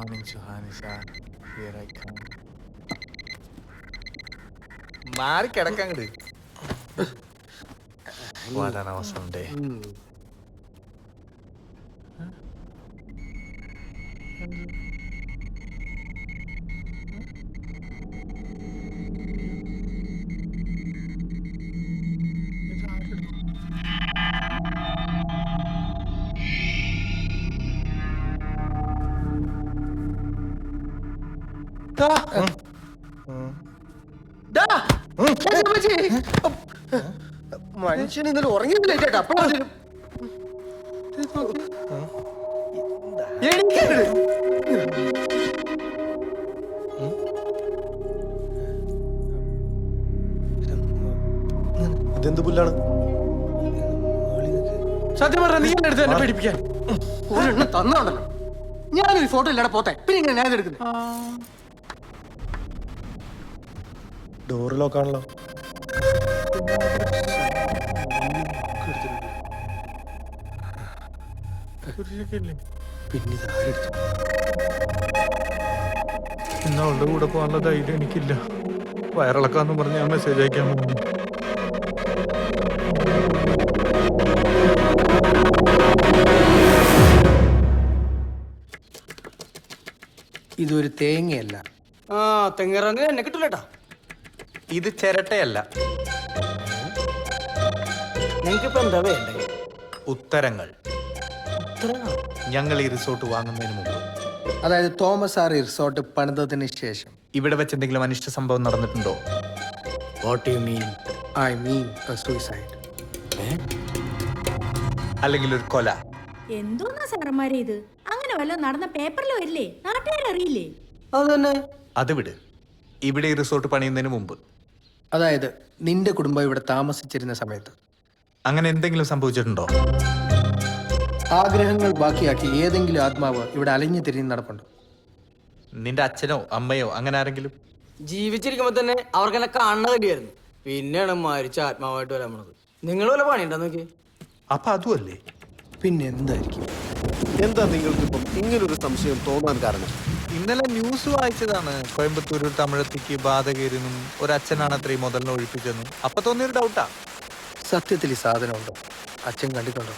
morning, Suhanisa. Here I come. മാറി കിടക്കങ്ങട്. What an awesome day. മനുഷ്യൻ ഇന്നലെ ഉറങ്ങിയില്ല ചേട്ടാ. ഇതെന്ത് പുല്ലാണ്? സത്യം പറഞ്ഞ നീ എന്നെ എടുത്ത് എന്നെ പേടിപ്പിക്കാൻ ഒരെണ്ണം തന്നുണ്ടല്ലോ. ഞാനൊരു ഫോട്ടോ ഇല്ലാടെ പോത്തെ പിന്നെ ഇങ്ങനെ ഞാൻ എടുക്കുന്നത്. ഡോറ് ലോക്കാണല്ലോ. പിന്നെ ഇതാരെടുത്തു? ഇന്ന് അവളുടെ കൂടെ പോകാനുള്ള ധൈര്യം എനിക്കില്ല. വയറിളക്കാന്നും പറഞ്ഞ് ഞാൻ മെസ്സേജ് അയക്കാൻ പോകുന്നു. ഇതൊരു തേങ്ങയല്ല. തെങ്ങിറങ്ങി എന്നെ കിട്ടില്ലട്ടാ. ഇത് ചിരട്ടയല്ല. നിങ്ങൾക്കിപ്പോ എന്താ വേണ്ടേ? ഉത്തരങ്ങൾ. ഞങ്ങൾ ഈ റിസോർട്ട് വാങ്ങുന്നതിന് മുമ്പ്, അതായത് തോമസ് ആർ റിസോർട്ട് പണിതതിന് ശേഷം ഇവിടെ വെച്ച് എന്തെങ്കിലും അനിഷ്ട സംഭവം നടന്നിട്ടുണ്ടോ? What you mean? I mean suicide. അല്ലെങ്കിൽ ഒരു കൊല? എന്തോന്നാ സാറന്മാരെ ഇത്? അങ്ങനെ വല്ലതും നടന്ന പേപ്പറിൽ വരില്ലേ? നാട്ടുകാരറിയില്ലേ? അത് തന്നെ. അത് വിട്. ഇവിടെ ഈ റിസോർട്ട് പണിയുന്നതിന് മുമ്പ്, അതായത് നിന്റെ കുടുംബം ഇവിടെ താമസിച്ചിരുന്ന സമയത്ത് അങ്ങനെ എന്തെങ്കിലും സംഭവിച്ചിട്ടുണ്ടോ? ആഗ്രഹങ്ങൾ ബാക്കിയാക്കി ഏതെങ്കിലും ആത്മാവ് ഇവിടെ അലഞ്ഞു തിരിഞ്ഞ് നടപ്പുണ്ടോ? നിന്റെ അച്ഛനോ അമ്മയോ അങ്ങനെ ആരെങ്കിലും? ജീവിച്ചിരിക്കുമ്പോ തന്നെ അവർക്കെന്നെ കാണുന്ന തന്നെയായിരുന്നു. പിന്നെയാണ് മരിച്ച ആത്മാവായിട്ട് വരാൻ പോണത്. നിങ്ങൾ വല്ല പണിയുണ്ടോ നോക്കി? അപ്പൊ അതുമല്ലേ? പിന്നെ എന്തായിരിക്കും? എന്താ നിങ്ങൾക്കിപ്പം ഇങ്ങനൊരു സംശയം തോന്നാൻ കാരണം? ഇന്നലെ ന്യൂസ് വായിച്ചതാണ്. കോയമ്പത്തൂർ ഒരു തമിഴത്തിക്ക് ബാധ കയറിയെന്നും ഒരച്ഛനാണ് അത്രയും മുതലിനെ ഒഴിപ്പിച്ചെന്നും. അപ്പൊ തോന്നിയൊരു ഡൗട്ടാ. സത്യത്തിൽ ഈ സാധനമുണ്ടോ? അച്ഛൻ കണ്ടിട്ടുണ്ടോ?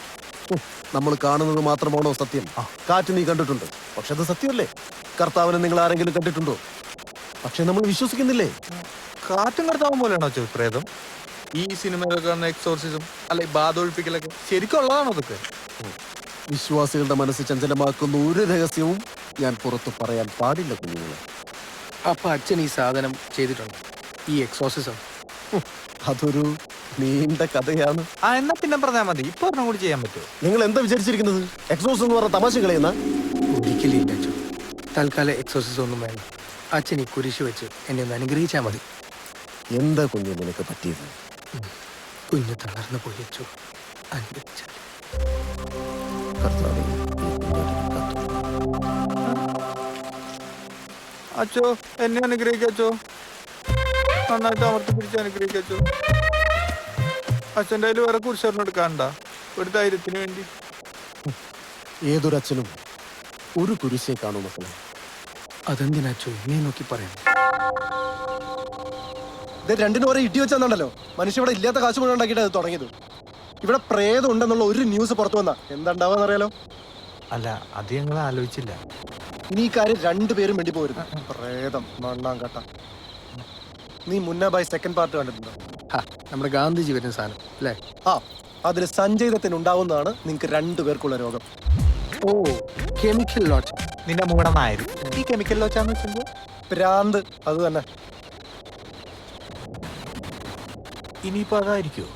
നമ്മൾ കാണുന്നത് മാത്രമാണോ സത്യം? കാറ്റ് നീ കണ്ടിട്ടുണ്ട്, പക്ഷെ അത് സത്യമല്ലേ? കർത്താവിനെ നിങ്ങൾ ആരെങ്കിലും കണ്ടിട്ടുണ്ടോ? പക്ഷെ നമ്മൾ വിശ്വസിക്കുന്നില്ലേ? കാറ്റും കർത്താവും പോലെയാണോ പ്രേതം? ഈ സിനിമയിലൊക്കെ കാണുന്ന എക്സോർസിസം അല്ലെ ബാധ ഒഴിപ്പിക്കലൊക്കെ ശരിക്കുള്ളതാണോ അതൊക്കെ? വിശ്വാസികളുടെ മനസ്സ് ചഞ്ചലമാക്കുന്ന ഒരു രഹസ്യവും ഞാൻ പുറത്ത് പറയാൻ പാടില്ല കുഞ്ഞുങ്ങളെ. അപ്പൊ അച്ഛൻ ഈ സാധനം ചെയ്തിട്ടുണ്ടോ? ഈ എക്സോസിസം? അതൊരു നീണ്ട കഥയാണ്. എന്നാ പിന്നെ പറഞ്ഞാൽ മതി. ഇപ്പൊ ഒരെണ്ണം കൂടി ചെയ്യാൻ പറ്റുമോ? നിങ്ങൾ എന്താ വിചാരിച്ചിരിക്കുന്നത്? എക്സോസ് എന്ന് പറഞ്ഞ തമാശ കളയുന്ന? ഒരിക്കലില്ല അച്ഛൻ. തൽക്കാലം എക്സോസിസം ഒന്നും വേണ്ട. അച്ഛൻ ഈ കുരിശ് വെച്ച് എന്നെ ഒന്ന് അനുഗ്രഹിച്ചാൽ മതി. എന്താ കുഞ്ഞു നിനക്ക് പറ്റിയത്? കുഞ്ഞ് തളർന്നു പോയി അച്ചു. കർത്താവേ, അച്ചോ എന്നെ അനുഗ്രഹിക്കച്ചോ. നന്നായിട്ട് അമർത്തി പിടിച്ച് അനുഗ്രഹിക്കച്ചോ. അച്ഛൻ്റെ കയ്യിൽ വേറെ കുരിശറിന് എടുക്കാണ്ട ഒരു ധൈര്യത്തിന് വേണ്ടി. ഏതൊരച്ഛനും ഒരു കുരിശേ കാണൂ മക്കളെ. അതെന്തിനാ അച്ചു എന്നെ നോക്കി പറയുന്നു? ഇത് രണ്ടിനും ഓരോ ഇടി വെച്ചാന്നുണ്ടല്ലോ. മനുഷ്യ ഇവിടെ ഇല്ലാത്ത കാശ് മുഴുവൻ ഉണ്ടാക്കിയിട്ട് അത് തുടങ്ങിയത്. ഇവിടെ പ്രേതം ഉണ്ടെന്നുള്ള ഒരു ന്യൂസ് പുറത്തു വന്നാ എന്താ ഉണ്ടാവാന്ന് അറിയാലോ? അല്ല, അത് ഞങ്ങൾ ആലോചിച്ചില്ല. ഇനി ഈ കാര്യം രണ്ടുപേരും വേണ്ടി പോരുന്നു. പ്രേതം മണ്ണാൻ കട്ട. നീ മുന്നേ സെക്കൻഡ് പാർട്ട് കണ്ടിട്ടുണ്ടോ? നമ്മുടെ ഗാന്ധിജി വരുന്ന സാധനം അല്ലേ? അതിൽ സഞ്ജയ് ദത്തിന് ഉണ്ടാവുന്നതാണ് നിങ്ങൾക്ക് രണ്ടുപേർക്കുള്ള രോഗം. ഓ, കെമിക്കൽ ലോച്ച്. നിന്റെ മൂടമായിരുന്നു ഈ കെമിക്കൽ ലോച്ചാന്ന് വെച്ചെങ്കിൽ ഭ്രാന്ത്. അത് തന്നെ. ഇനിയിപ്പോ അതായിരിക്കുമോ?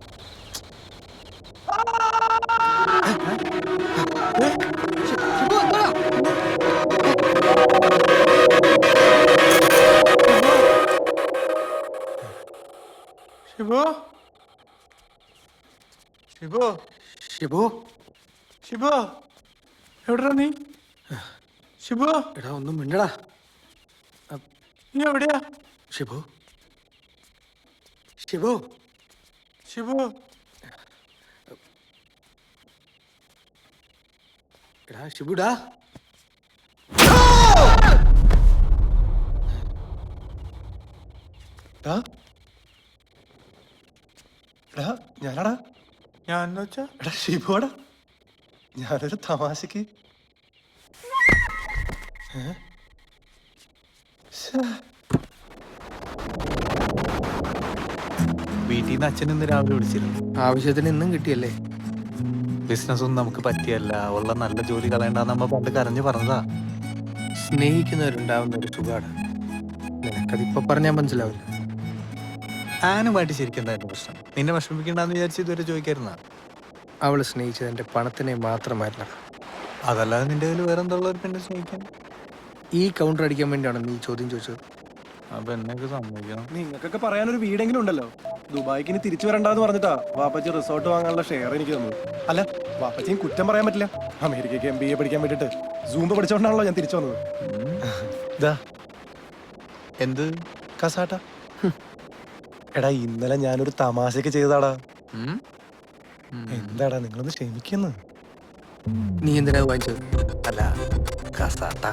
ഷിബു, ഷിബു, ഷിബു, ഷിബു, എവിടെയാ നീ? ഷിബു, എടാ ഒന്നും മിണ്ടടാ. നീ എവിടെയാ? ഷിബു, ഷിബു, ഷിബു, എടാ ഷിബുടാ. ഞാനാടാ ഞാൻ വെച്ചാ എടാ ഷിബുവാടാ. ഞാനൊരു തമാശക്ക് വീട്ടിൽ നിന്ന് അച്ഛൻ ഇന്ന് രാവിലെ വിളിച്ചിരുന്നു. ആവശ്യത്തിന് ഇന്നും കിട്ടിയല്ലേ? ബിസിനസ് ഒന്നും നമുക്ക് പറ്റിയല്ല, ഉള്ള നല്ല ജോലി കളയണ്ടെന്ന് നമ്മ പണ്ട് കരഞ്ഞു പറഞ്ഞതാ. സ്നേഹിക്കുന്നവരുണ്ടാവുന്ന ഒരു സുഖാണ്. നിനക്കതിപ്പോ പറഞ്ഞാൽ മനസ്സിലാവില്ല. ആനുമായിട്ട് ശരിക്കും എന്തായിരുന്നു പ്രശ്നം? നിന്നെ വിഷമിക്കണ്ടെന്ന് വിചാരിച്ച് ഇതുവരെ ചോദിക്കായിരുന്ന. അവള് സ്നേഹിച്ചത് എന്റെ പണത്തിനെ മാത്രമായില്ല. അതല്ലാതെ നിന്റെ കയ്യിൽ വേറെ എന്തുള്ള ഒരു പെണ്ണെ സ്നേഹിക്കാൻ? ഈ കൗണ്ടർ അടിക്കാൻ വേണ്ടിയാണ് നീ ചോദ്യം ചോദിച്ചത്. അപ്പൊ എന്നൊക്കെ സമ്മതിക്കണം. നിങ്ങൾക്കൊക്കെ പറയാനൊരു വീടെങ്കിലും ഉണ്ടല്ലോ. ദുബായിക്ക് ഇനി തിരിച്ചു വരണ്ടെന്ന് പറഞ്ഞിട്ടാ വാപ്പച്ചി റിസോർട്ട് വാങ്ങാനുള്ള ഷെയർ എനിക്ക് തന്നു. അല്ല, വാപ്പച്ചിയും കുറ്റം പറയാൻ പറ്റില്ല. അമേരിക്കയ്ക്ക് MBA പഠിക്കാൻ വേണ്ടിട്ട് സൂംബ പഠിച്ചോണ്ടാണല്ലോ ഞാൻ തിരിച്ചു വന്നത്. ഇതാ എന്ത് കസാട്ട. എടാ ഇന്നലെ ഞാനൊരു തമാശക്ക് ചെയ്തതാടാ. എന്താടാ നിങ്ങളൊന്ന് ക്ഷമിക്കുന്നു. നീ എന്തിനാ വാങ്ങിച്ചത്? അല്ല കസാട്ട.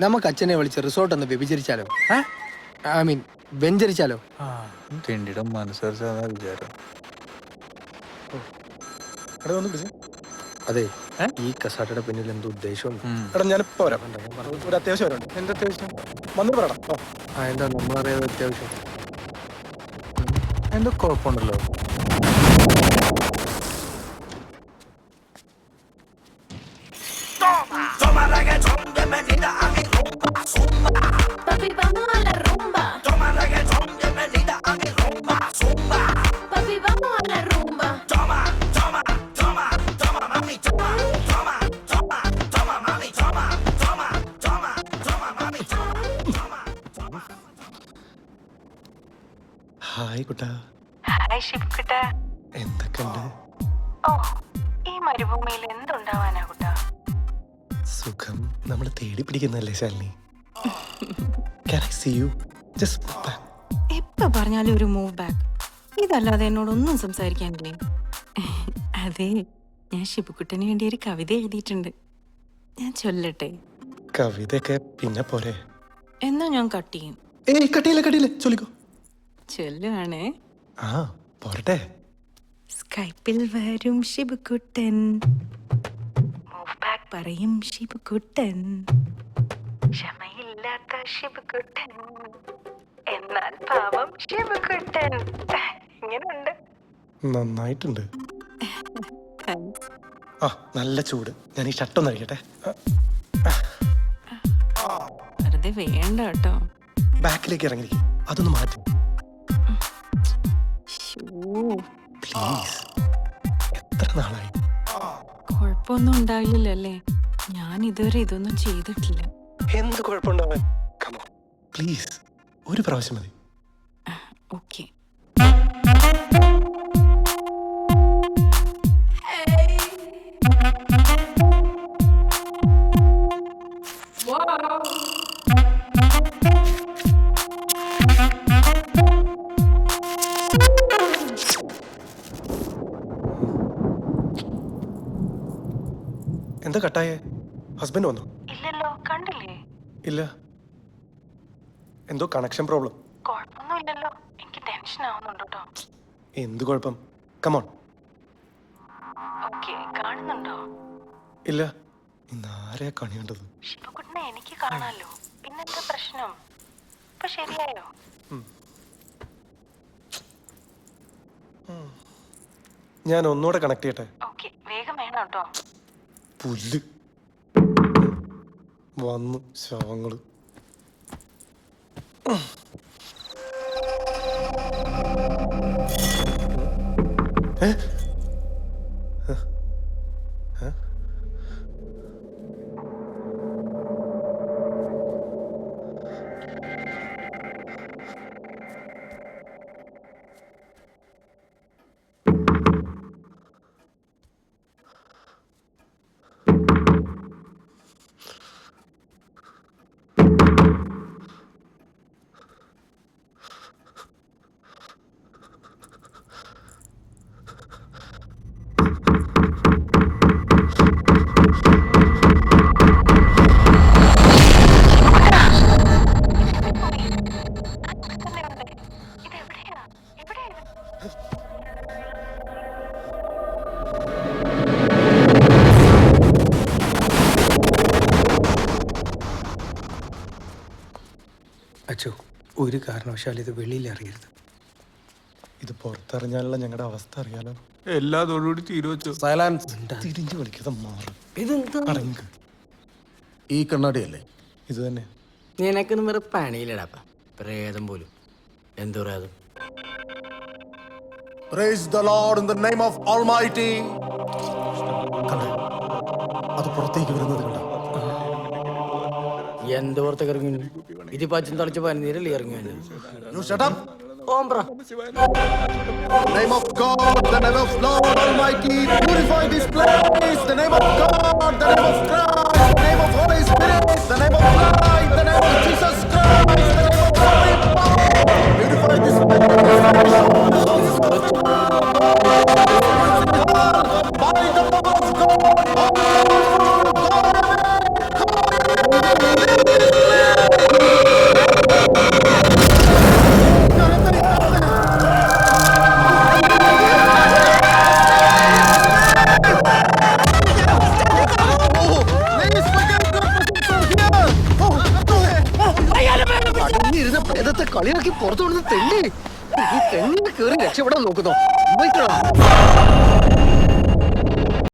നമുക്ക് അച്ഛനെ വിളിച്ച് റിസോർട്ട് ഒന്ന് വ്യഭിചരിച്ചാലോ? I mean വെഞ്ചരിച്ചാലോ? തെണ്ടിയുടെ മനസ്സറിച്ചാ വിചാരം. എടാ ഒന്ന് വിളിച്ചേ. അതെ, ഈ കസാട്ടയുടെ പിന്നിൽ എന്തോ ഉദ്ദേശമുണ്ട്. എടാ ഞാനിപ്പോ വരാം. ഒരു അത്യാവശ്യം വരുന്നുണ്ട്. എന്താ അത്യാവശ്യം? വന്നിട്ട് പറയടാ. എന്താ നമ്മളറിയാതെ അത്യാവശ്യം? എന്തോ കുഴപ്പമുണ്ടല്ലോ. Papi, vamos a la rumba. Toma reggaetón, bienvenida a mi rumba. Zumba. Papi, vamos a la rumba. Toma, toma, toma, toma, mami, toma, toma, toma, toma, mami, toma, toma, toma, toma, mami, toma, toma. Hi Kutta. Hi ഷിബുക്കുട്ട. എന്തൊക്കെയുണ്ട്? ഓ, ഈ മരുഭൂമിയിൽ എന്തുണ്ടാവാനാ കുട്ടാ? സുഖം. നമ്മൾ തേടി പിടിക്കുന്നല്ലേ Shalini. Can I see you? Just move back. എപ്പോ പറഞ്ഞാലും ഒരു move back. ഇതല്ലാതെ എന്നോടൊന്നും സംസാരിക്കാനില്ലേ? അതെ, ഞാൻ ഷിബുക്കുട്ടന് വേണ്ടി ഒരു കവിത എഴുതിയിട്ടുണ്ട്. ഞാൻ ചൊല്ലട്ടെ? കവിതയൊക്കെ പിന്നെ പോരെ. എന്നാ ഞാൻ കട്ട് ചെയ്യും. ഏയ് കട്ടിയില്ല ചൊല്ലിക്കോ. ചൊല്ലുവാണേ. ആ പോരട്ടെ. സ്കൈപ്പിൽ വരും ഷിബുക്കുട്ടൻ, മൂവ് ബാക്ക് പറയും ഷിബുക്കുട്ടൻ, ക്ഷമയില്ലാത്ത ഷിബുക്കുട്ടൻ, എന്നാൽ പാവം ഷിബുക്കുട്ടൻ. ഇങ്ങനുണ്ട്. നന്നായിട്ടുണ്ട്. ആ നല്ല ചൂട്. ഞാൻ ഈ ഷർട്ടൊന്ന് അഴിക്കട്ടെ. വെറുതെ വേണ്ട കേട്ടോ. ബാക്കിലേക്ക് ഇറങ്ങിയിരിക്കും. അതൊന്ന് മാറ്റി പ്ലീസ്. എത്ര നാളായി? കുഴപ്പമൊന്നും ഉണ്ടാവില്ലല്ലോ അല്ലേ? ഞാൻ ഇതുവരെ ഇതൊന്നും ചെയ്തിട്ടില്ല. എന്ത് കുഴപ്പമുണ്ടാവാൻ? പ്ലീസ് ഒരു പ്രാവശ്യം മതി. ഓക്കെ. എന്താ കട്ടായേ? ഹസ്ബൻഡ് വന്നോ? ഇല്ലല്ലോ, കണ്ടില്ലേ? ഇല്ല. എന്തോ കണക്ഷൻ പ്രോബ്ലം. കുഴപ്പമൊന്നും ഇല്ലല്ലോ. എനിക്ക് ടെൻഷൻ ആവുന്നുണ്ട് കേട്ടോ. എന്ത് കുഴപ്പം? കമോൺ. ഓക്കെ, കാണുന്നുണ്ടോ? ഇല്ല. ഇന്ന് ആരെയാ കണിയേണ്ടത്? ശിവകുട്ടിനെ എനിക്ക് കാണാലോ. പിന്നെന്താ പ്രശ്നം? ഇപ്പൊ ശരിയായോ? ഞാൻ ഒന്നുകൂടെ കണക്ട് ചെയ്യട്ടെ? ഓക്കെ, വേഗം വേണം കേട്ടോ. പുല്ല് വന്നു ശവങ്ങള്. അച്ചോ ഒരു കാരണവശാലും ഇത് വെളിയിൽ അറിയരുത്. ഇത് പുറത്തറിഞ്ഞാലുള്ള ഞങ്ങളുടെ അവസ്ഥ അറിയാലോ. എല്ലാതോടുകൂടി തീരുവച്ചു. സൈലൻസ്. തിരിഞ്ഞു കളിക്കാതെ മാറും. ഇതെന്താ അടങ്ങ്. ഈ കണ്ണാടിയല്ലേ? ഇത് തന്നെ. നിനക്കൊന്നും വേറെ പണിയില്ലടാപ്പ. പ്രേതം പോലും. എന്ത് പ്രേതം? Praise the Lord in the name of Almighty. കണ്ടോ? അത് പുറത്തേക്ക് വരുന്നത് കണ്ടോ? എന്ത് പുറത്തേക്ക് ഇറങ്ങി? ഇതിപ്പോ അച്ഛൻ തളിച്ച പനിനീരല്ലേ ഇറങ്ങി വന്നത്? You shut up. Ombre. The name of God, the name of Lord Almighty, purify this place. The name of God, the name of Christ, the name of Holy Spirit, the name of light, the name of Jesus Christ, the name of Holy Power. Purify this place. By the power of God. അടങ്ങിയിരുന്ന പ്രേതത്തെ കളിയാക്കി പുറത്തു വിടുന്ന തെണ്ടി ഈ തെങ്ങിന് കയറി രക്ഷപ്പെടാൻ നോക്കുന്നോ?